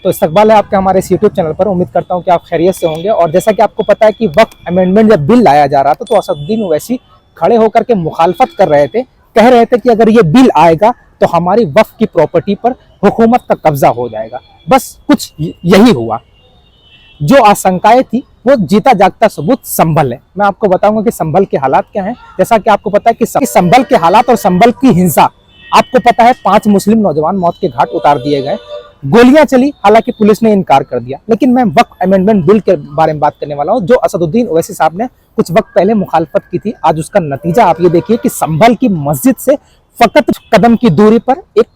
तो इस्तकबाल है आपके हमारे इस यूट्यूब चैनल पर। उम्मीद करता हूं कि आप खैरियत से होंगे। और जैसा कि आपको पता है कि वक्फ अमेंडमेंट जब बिल लाया जा रहा था तो असदुद्दीन ओवैसी खड़े होकर के मुखालफत कर रहे थे, कह रहे थे कि अगर ये बिल आएगा तो हमारी वक्फ की प्रॉपर्टी पर हुकूमत का कब्जा हो जाएगा। बस कुछ यही हुआ। जो आशंकाएं थी वो जीता जागता सबूत संभल है। मैं आपको बताऊंगा कि संभल के हालात क्या हैं। जैसा कि आपको पता है कि संभल के हालात और संभल की हिंसा, आपको पता है 5 मुस्लिम नौजवान मौत के घाट उतार दिए गए, गोलियां चली, हालांकि पुलिस ने इनकार कर दिया। लेकिन मैं वक्फ अमेंडमेंट बिल के बारे में बात करने वाला हूं, जो असदुद्दीन ओवैसी साहब ने कुछ वक्त पहले मुखालफत की थी। आज उसका नतीजा आप ये देखिए कि संभल की मस्जिद से फकत कदम की दूरी पर एक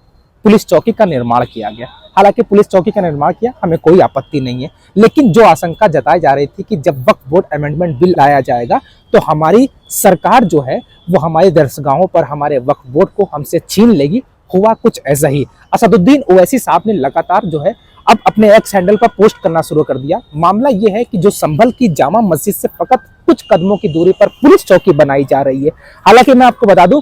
पुलिस चौकी का निर्माण किया गया। हालांकि पुलिस चौकी का निर्माण किया, हमें कोई आपत्ति नहीं है, लेकिन जो आशंका जताई जा रही थी कि जब वक्फ बोर्ड अमेंडमेंट बिल लाया जाएगा तो हमारी सरकार जो है वो हमारे दरसगाहों पर हमारे वक्फ बोर्ड को हमसे छीन लेगी, हुआ कुछ ऐसा ही। असदुद्दीन ओवैसी साहब ने लगातार जो है अब अपने एक्स हैंडल पर पोस्ट करना शुरू कर दिया। मामला यह है कि जो संभल की जामा मस्जिद से फकत कुछ कदमों की दूरी पर पुलिस चौकी बनाई जा रही है। हालांकि मैं आपको बता दूं,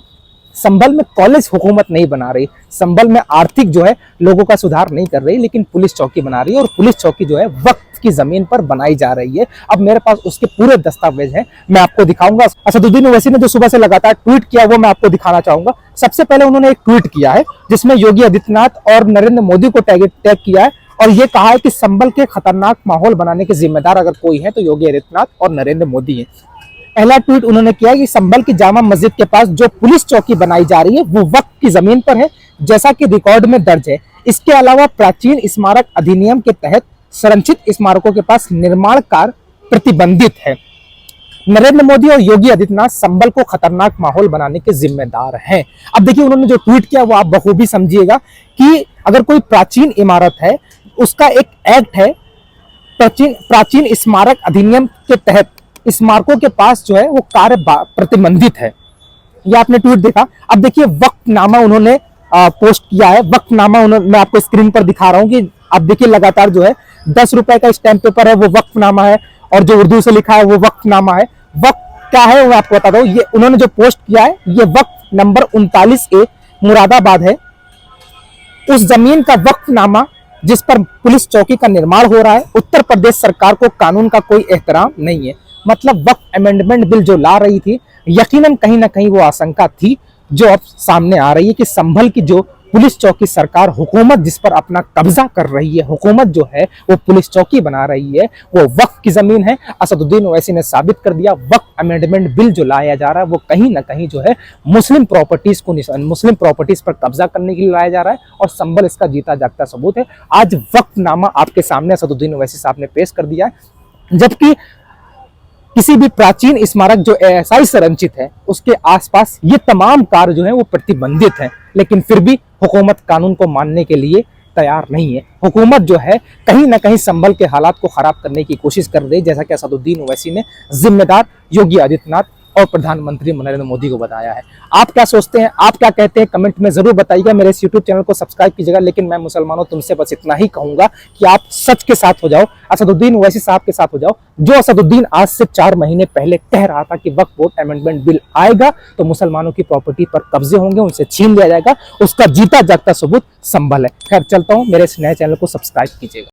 संभल में कॉलेज हुकूमत नहीं बना रही, संभल में आर्थिक जो है लोगों का सुधार नहीं कर रही, लेकिन पुलिस चौकी बना रही है। और पुलिस चौकी जो है वक्त की जमीन पर बनाई जा रही है। अब मेरे पास उसके पूरे दस्तावेज हैं, मैं आपको दिखाऊंगा। असदुद्दीन ओवैसी ने जो सुबह से लगातार ट्वीट किया वो मैं आपको दिखाना चाहूंगा। सबसे पहले उन्होंने एक ट्वीट किया है जिसमें योगी आदित्यनाथ और नरेंद्र मोदी को टैग किया है और ये कहा है कि संभल के खतरनाक माहौल बनाने के जिम्मेदार अगर कोई है तो योगी आदित्यनाथ और नरेंद्र मोदी है। पहला ट्वीट उन्होंने किया कि संभल की जामा मस्जिद के पास जो पुलिस चौकी बनाई जा रही है वो वक्त की जमीन पर है, जैसा कि रिकॉर्ड में दर्ज है। इसके अलावा प्राचीन स्मारक अधिनियम के तहत संरक्षित स्मारकों के पास निर्माण कार्य प्रतिबंधित है। नरेंद्र मोदी और योगी आदित्यनाथ संभल को खतरनाक माहौल बनाने के जिम्मेदार हैं। अब देखिए उन्होंने जो ट्वीट किया वो आप बखूबी समझिएगा कि अगर कोई प्राचीन इमारत है, उसका एक एक्ट है प्राचीन स्मारक अधिनियम के तहत स्मारकों के पास जो है वो कार्य प्रतिबंधित है। ये आपने ट्वीट देखा। अब देखिए वक्फनामा उन्होंने पोस्ट किया है। वक्फनामा मैं आपको स्क्रीन पर दिखा रहा हूं कि आप देखिए लगातार जो है 10 रुपए का स्टैम्प पेपर है वो वक्फनामा है, और जो उर्दू से लिखा है वो वक्फनामा है। वक्फ क्या है वो आपको बता दो। ये उन्होंने जो पोस्ट किया है ये वक्फ नंबर 39A मुरादाबाद है। उस जमीन का वक्फनामा जिस पर पुलिस चौकी का निर्माण हो रहा है, उत्तर प्रदेश सरकार को कानून का कोई एहतराम नहीं है। मतलब वक्फ अमेंडमेंट बिल जो ला रही थी, यकीनन कहीं ना कहीं वो आशंका थी जो अब सामने आ रही है कि संभल की जो पुलिस चौकी सरकार, हुकूमत जिस पर अपना कब्जा कर रही है, हुकूमत जो है वो पुलिस चौकी बना रही है, वो वक्फ की जमीन है। असदुद्दीन ओवैसी ने साबित कर दिया वक्फ अमेंडमेंट बिल जो लाया जा रहा है वो कहीं ना कहीं जो है मुस्लिम प्रॉपर्टीज पर कब्जा करने के लिए लाया जा रहा है, और संभल इसका जीता जागता सबूत है। आज वक्फनामा आपके सामने असदुद्दीन ओवैसी साहब ने पेश कर दिया है। जबकि किसी भी प्राचीन स्मारक जो ऐसा ही संरक्षित है उसके आसपास ये तमाम कार्य जो है वो प्रतिबंधित है, लेकिन फिर भी हुकूमत कानून को मानने के लिए तैयार नहीं है। हुकूमत जो है कहीं ना कहीं संभल के हालात को खराब करने की कोशिश कर रही है, जैसा कि असदुद्दीन ओवैसी ने जिम्मेदार योगी आदित्यनाथ और प्रधानमंत्री नरेंद्र मोदी को बताया है। आप क्या सोचते हैं, आप क्या कहते हैं, कमेंट में जरूर बताइएगा। मेरे इस यूट्यूब चैनल को सब्सक्राइब कीजिएगा। लेकिन मैं मुसलमानों तुमसे बस इतना ही कहूंगा कि आप सच के साथ हो जाओ, असदुद्दीन ओवैसी साहब के साथ हो जाओ। जो असदुद्दीन आज से 4 महीने पहले कह रहा था कि वक्फ बोर्ड अमेंडमेंट बिल आएगा तो मुसलमानों की प्रॉपर्टी पर कब्जे होंगे, उनसे छीन लिया जाएगा, उसका जीता जागता सबूत संभल है। खैर चलता हूं, मेरे इस नए चैनल को सब्सक्राइब कीजिएगा।